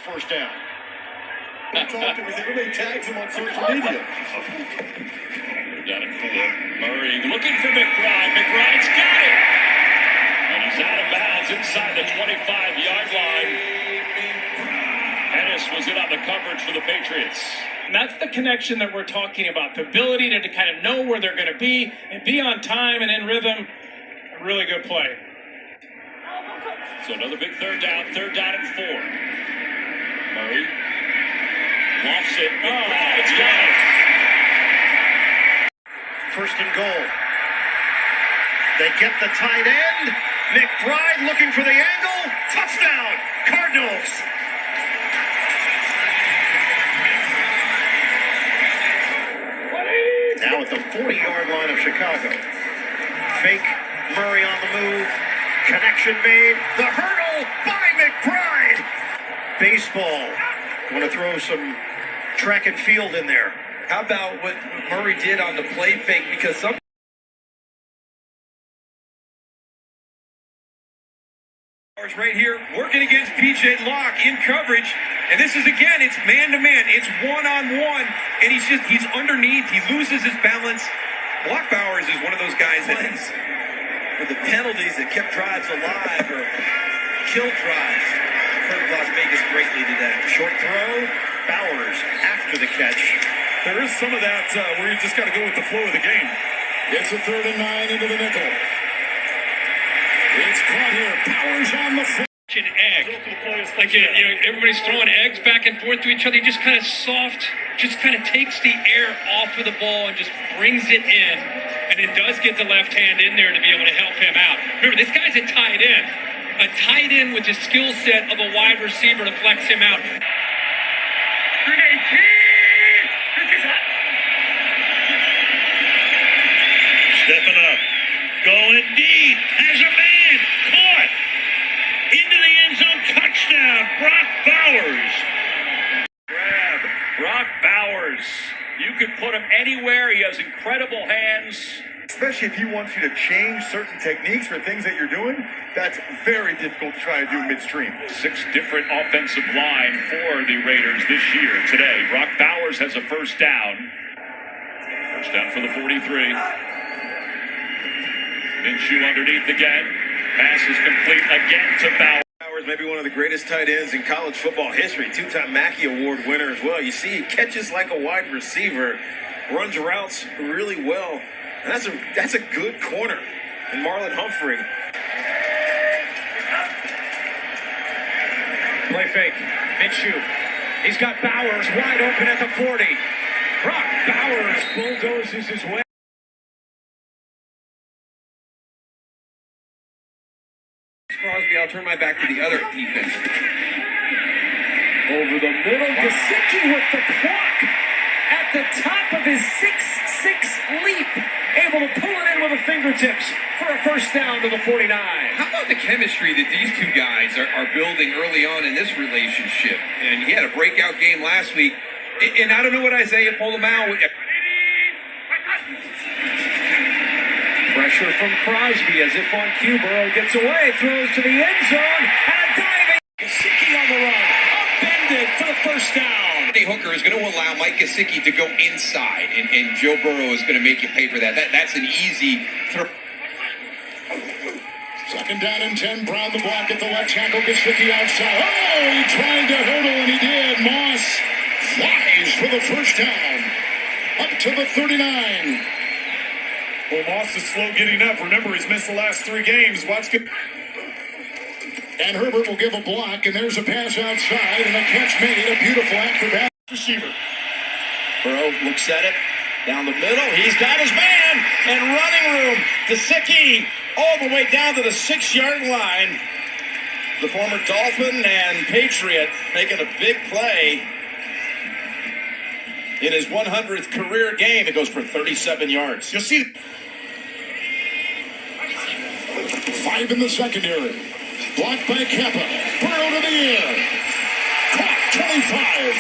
first down. Everybody tags him on social media. Down at 4. Murray looking for McBride. McBride's got it. And he's out of bounds inside the 25-yard line. Ennis was in on the coverage for the Patriots. And that's the connection that we're talking about. The ability to kind of know where they're going to be and be on time and in rhythm. A really good play. So another big third down at 4. Murray lofts it. McBride's got it. First and goal. They get the tight end. McBride looking for the angle. Touchdown, Cardinals. Now at the 40-yard line of Chicago. Fake Murray on the move. Connection made. The hurdle by McBride. Baseball. Want to throw some track and field in there. How about what Murray did on the play fake? Because some right here working against PJ Locke in coverage, and this is again, it's man-to-man, it's one-on-one, and he's underneath, he loses his balance. Block Bowers is one of those guys that with the penalties that kept drives alive or killed drives hurt Las Vegas greatly today. Short throw, Bowers after the catch. There is some of that where you just got to go with the flow of the game. It's a 3rd and 9 into the nickel. It's caught here. Bowers on the floor. An egg. Like, everybody's throwing eggs back and forth to each other. He just kind of just kind of takes the air off of the ball and just brings it in. And it does get the left hand in there to be able to help him out. Remember, this guy's a tight end. A tight end with the skill set of a wide receiver to flex him out. Stepping up. Going deep. Has a man. Caught. Into the end zone. Touchdown. Brock Bowers. Grab. Brock Bowers. You could put him anywhere. He has incredible hands. Especially if he wants you to change certain techniques for things that you're doing, that's very difficult to try to do midstream. 6 different offensive line for the Raiders this year. Today, Brock Bowers has a first down. First down for the 43. Minshew underneath again. Pass is complete again to Bowers. Bowers, maybe one of the greatest tight ends in college football history. 2-time Mackey Award winner as well. You see, he catches like a wide receiver, runs routes really well. And that's a good corner. And Marlon Humphrey. Play fake. Minshew. He's got Bowers wide open at the 40. Brock Bowers bulldozes his way. Crosby, I'll turn my back to the other defense. Over the middle, Gesicki with the clock at the top of his 6'6" leap. Able to pull it in with the fingertips for a first down to the 49. How about the chemistry that these two guys are building early on in this relationship? And he had a breakout game last week. And I don't know what Isaiah pulled him out with. Pressure from Crosby as if on cue. Burrow gets away, throws to the end zone, and a diving Gesicki on the run, upended for the first down. Hooker is going to allow Mike Gesicki to go inside, and Joe Burrow is going to make you pay for that. That's an easy throw. 2nd down and 10. Brown the block at the left tackle. Gesicki outside. Oh, he tried to hurdle, and he did. Moss flies for the first down. Up to the 39. Well, Moss is slow getting up. Remember, he's missed the last 3 games. Watch good. And Herbert will give a block, and there's a pass outside, and a catch made. A beautiful acrobatic receiver. Burrow looks at it. Down the middle. He's got his man. And running room. Gesicki all the way down to the 6-yard line. The former Dolphin and Patriot making a big play. In his 100th career game, it goes for 37 yards. You'll see 5 in the secondary. Blocked by Kappa. Burrow to the air. Caught 25.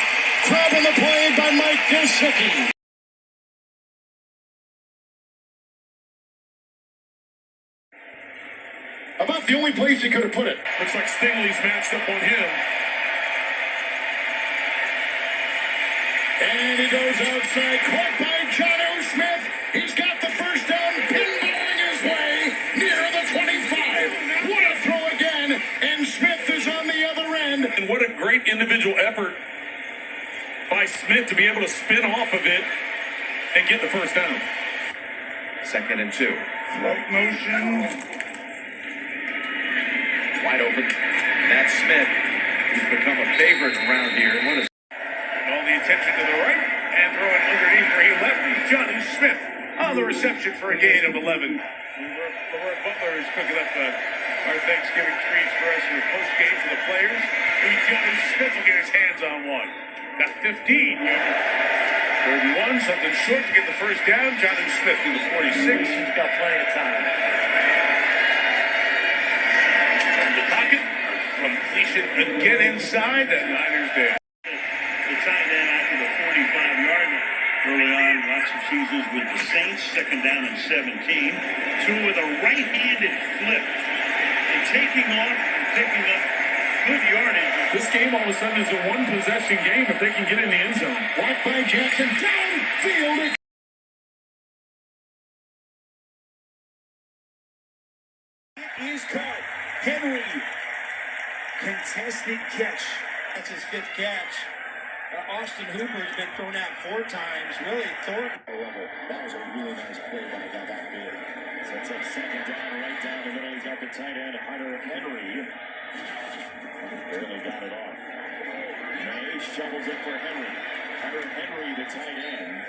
Grabbing the play by Mike Gesicki. About the only place he could have put it. Looks like Stingley's matched up on him. And he goes outside, caught by Jonnu Smith. He's got the first down, pinballing his way near the 25. What a throw again, and Smith is on the other end. And what a great individual effort by Smith to be able to spin off of it and get the first down. 2nd and 2. Float motion. Wide open. That's Smith. He's become a favorite around here. What is All the attention to the right and throwing underneath where he left is Jonnu Smith on the reception for a gain of 11. LaPorta Butler is cooking up our Thanksgiving treats for us for the post game for the players. Maybe Jonnu Smith will get his hands on one. Got 15. 31, something short to get the first down. Jonnu Smith in the 46. He's got plenty of time. From the pocket, completion again inside. The Niners did. The tight end after the 45-yard line. Early on, lots of seasons with the Saints, 2nd down and 17. 2 with a right-handed flip and taking off and picking up good yardage. This game all of a sudden is a one-possession game if they can get in the end zone. Blocked by Jackson, downfield. He's caught. Henry, contested catch. That's his 5th catch. Austin Hooper's been thrown out 4 times. Really, Thornton. That was a really nice play by the guy back there. Sets up 2nd down, right down the middle. He's got the tight end, Hunter Henry. Barely got it off. May shovels it for Henry. Hunter Henry, the tight end.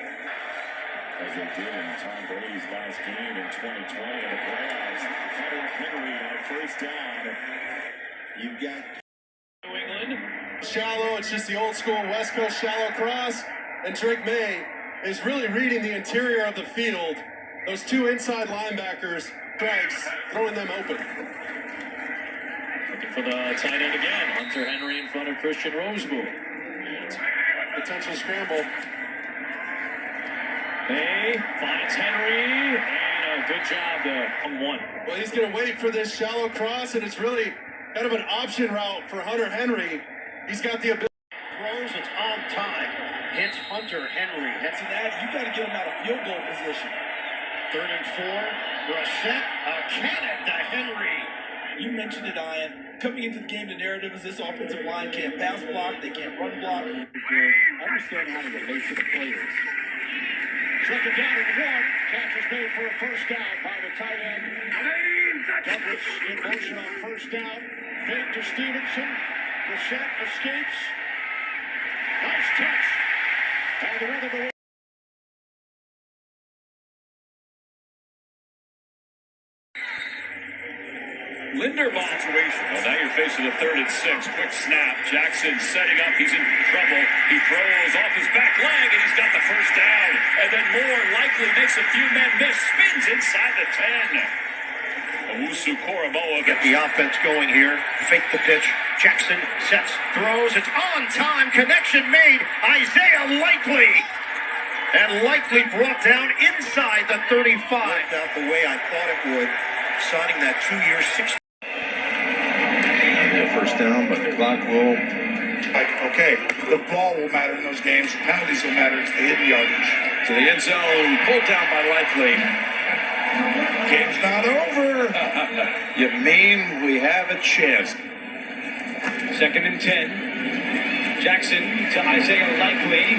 As they did in Tom Brady's last game in 2020 in the playoffs. Hunter Henry on a first down. You've got New England. Shallow, it's just the old school West Coast shallow cross. And Drake May is really reading the interior of the field. Those 2 inside linebackers, strikes, throwing them open. Looking for the tight end again. Hunter Henry in front of Christian Roseboom. Potential scramble. May finds Henry. And a good job there on 1. Well, he's going to wait for this shallow cross, and it's really kind of an option route for Hunter Henry. He's got the ability. Throws, it's on time. Hits Hunter Henry. That's an ad. You got to get him out of field goal position. 3rd and 4. Brissett, a cannon to Henry. You mentioned it, Ian. Coming into the game, the narrative is this offensive line can't pass block, they can't run block. Understand how to relate to the players. 2nd down and 1. Catch is made for a first down by the tight end. Douglas in motion on first down. Fake to Stevenson. Brissett escapes. Nice touch. And the other way. Linderbaum situation. Well, now you're facing a 3rd and 6. Quick snap. Jackson setting up. He's in trouble. He throws off his back leg, and he's got the first down. And then more likely makes a few men miss. Spins inside the 10. Owusu Koromoa Get the offense going here. Fake the pitch. Jackson sets, throws. It's on time. Connection made. Isaiah Likely. And Likely brought down inside the 35. Worked out the way I thought it would. Signing that 2-year, 60. first down, but the clock will. Okay, the ball will matter in those games. The penalties will matter. It's the hidden yardage. To the end zone, pulled down by Likely. Game's not over. You mean we have a chance? 2nd and 10. Jackson to Isaiah Likely.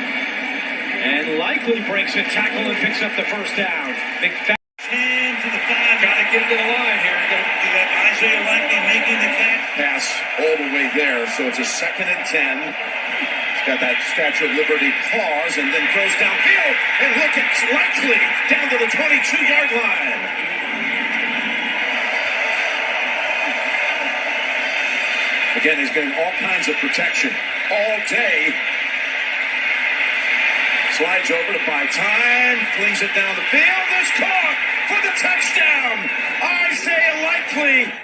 And Likely breaks a tackle and picks up the first down. Big fat. And to the 5. Got to get to the line here. You got Isaiah Likely making the catch. Pass all the way there, so it's a 2nd and 10. He's got that Statue of Liberty pause and then throws downfield. And look at Likely down to the 22-yard line. Again, he's getting all kinds of protection all day. Slides over to buy time, flings it down the field. It's caught for the touchdown. Isaiah Likely.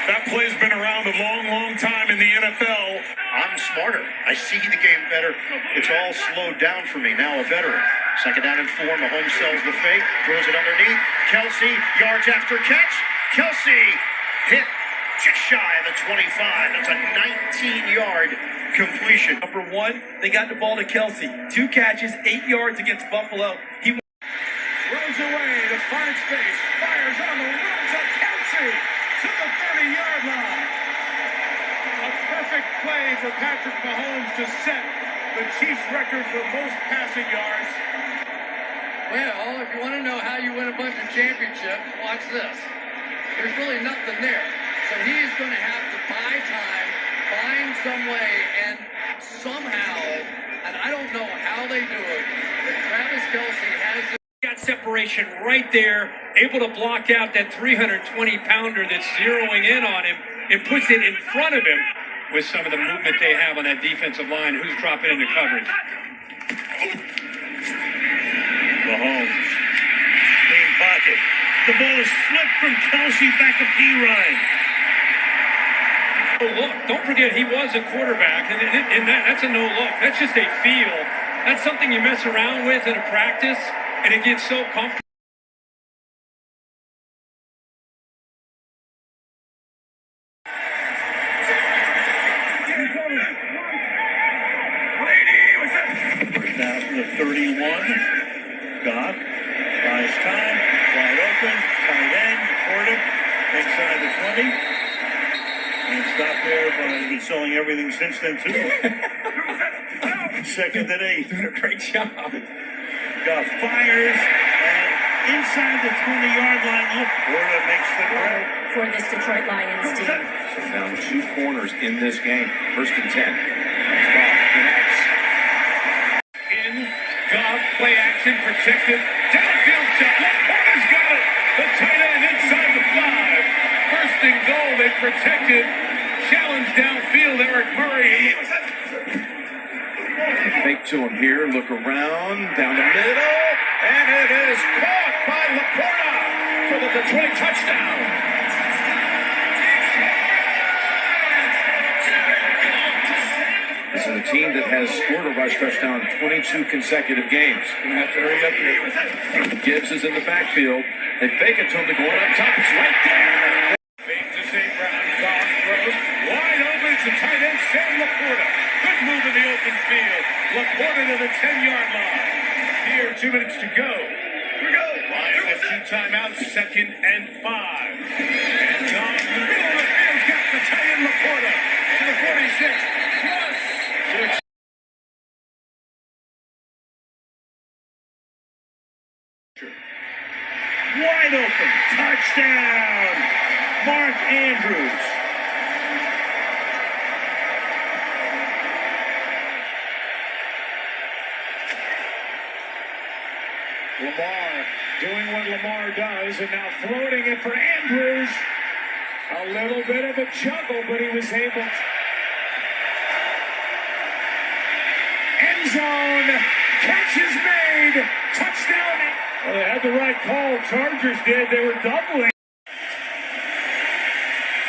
That play's been around a long, long time in the NFL. I'm smarter. I see the game better. It's all slowed down for me. Now a veteran. 2nd down and 4. Mahomes sells the fake. Throws it underneath. Kelce, yards after catch. Kelce hit just shy of the 25. That's a 19-yard completion. Number one, they got the ball to Kelce. 2 catches, 8 yards against Buffalo. He Runs away to find space. Fires on the run to Kelce to the 30-yard line. A perfect play for Patrick Mahomes to set the Chiefs record for most passing yards. Well, if you want to know how you win a bunch of championships, watch this. There's really nothing there. So he's going to have to buy time, find some way, and somehow, and I don't know how they do it, but Travis Kelce has Got separation right there, able to block out that 320-pounder that's zeroing in on him and puts it in front of him with some of the movement they have on that defensive line. Who's dropping into coverage? Mahomes. Clean pocket. The ball is flipped from Kelce back to P-Ryan. Oh, look, don't forget he was a quarterback, and that's a no look. That's just a feel. That's something you mess around with in a practice, and it gets so comfortable. First down from the 31. Goff buys time. Wide open. Tight end. LaPorta. Inside the 20. And stop there, but he's been selling everything since then, too. Second and 8. Doing a great job. Goff fires. And inside the 20-yard line, LaPorta makes the grab. For this Detroit Lions team. So down 2 corners in this game. 1st and 10. Goff connects. in. Goff, play action, protected. Downfield shot. LaPorta's got it. The tight end inside the 5. First and goal. They protected. Challenge downfield. Eric Murray. Fake to him here. Look around. Down the middle. And it is caught by LaPorta for the Detroit touchdown. This is a team that has scored a rush touchdown in 22 consecutive games. Gonna have to hurry up here. Gibbs is in the backfield. They fake it to him to go on up top. It's right there. Fake to St. Brown. Goff throws. Wide open. It's a tight end. Sam LaPorta. Good move in the open field. LaPorta to the 10-yard line. Here, 2 minutes to go. Here we go. Lions have 2 timeouts. 2nd and 5. And Goff in the middle of the field's got the tight end LaPorta to the 46. Plus 6. Wide open. Touchdown. Mark Andrews. Lamar doing what Lamar does, and now floating it for Andrews. A little bit of a juggle, but he was able to. End zone. Catch is made. Touchdown. Well, they had the right call. Chargers did. They were doubling.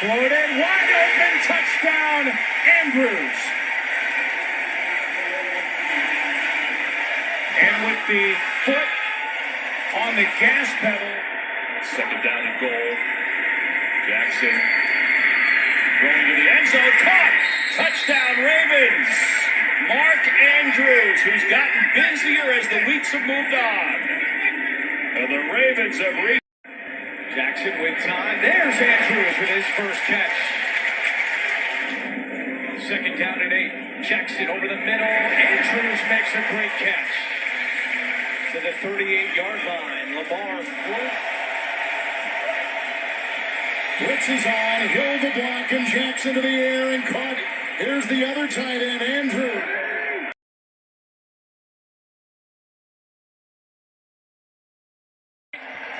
Floated. Wide open. Touchdown. Andrews. And with the foot on the gas pedal. 2nd down and goal. Jackson going to the end zone. Caught. Touchdown Ravens. Mark Andrews, who's gotten busier as the weeks have moved on. And the Ravens have reached. Jackson with time. There's Andrews with his first catch. 2nd down and 8. Jackson over the middle. Andrews makes a great catch. To the 38-yard line. Lamar float. Blitz is on. Hill the block and Jackson to the air and caught. Here's the other tight end, Andrew.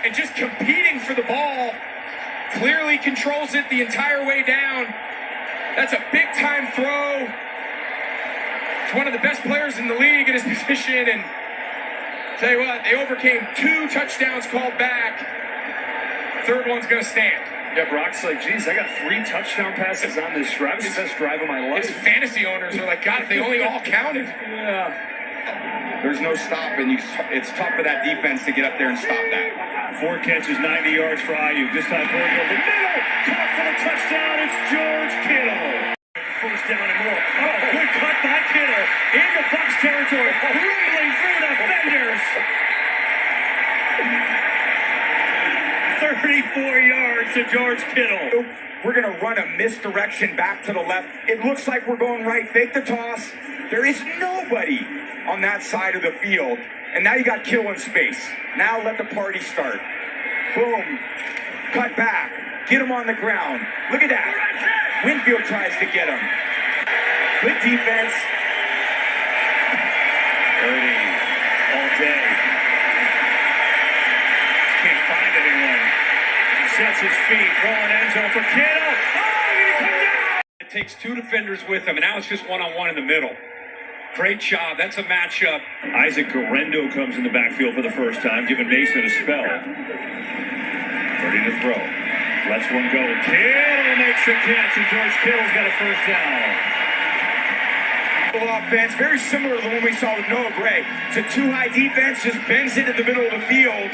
And just competing for the ball. Clearly controls it the entire way down. That's a big-time throw. It's one of the best players in the league in his position. And tell you what, they overcame 2 touchdowns called back. 3rd one's going to stand. Yeah, Brock's like, geez, I got 3 touchdown passes on this drive. It's the best drive of my life. His fantasy owners are like, God, if they only all counted. Yeah. There's no stopping. It's tough for that defense to get up there and stop that. 4 catches, 90 yards for Ayuk. This time going over the middle. Caught for the touchdown. It's George Kittle. First down and more. Oh, good cut by Kittle. Into Bucs territory. Rumbling through the defenders. 34 yards to George Kittle. We're going to run a misdirection back to the left. It looks like we're going right. Fake the toss. There is nobody on that side of the field. And now you got Kittle in space. Now let the party start. Boom. Cut back. Get him on the ground. Look at that. Winfield tries to get him. Good defense. 30 all day. Can't find anyone. Sets his feet. Throwing end zone for Kittle. Oh, he come down. It takes 2 defenders with him, and now it's just one-on-one in the middle. Great job. That's a matchup. Isaac Guerrero comes in the backfield for the first time, giving Mason a spell. Ready to throw. Lets one go. Kittle makes the catch, and George Kittle's got a first down. Offense, very similar to the one we saw with Noah Gray. It's a 2-high defense, just bends into the middle of the field.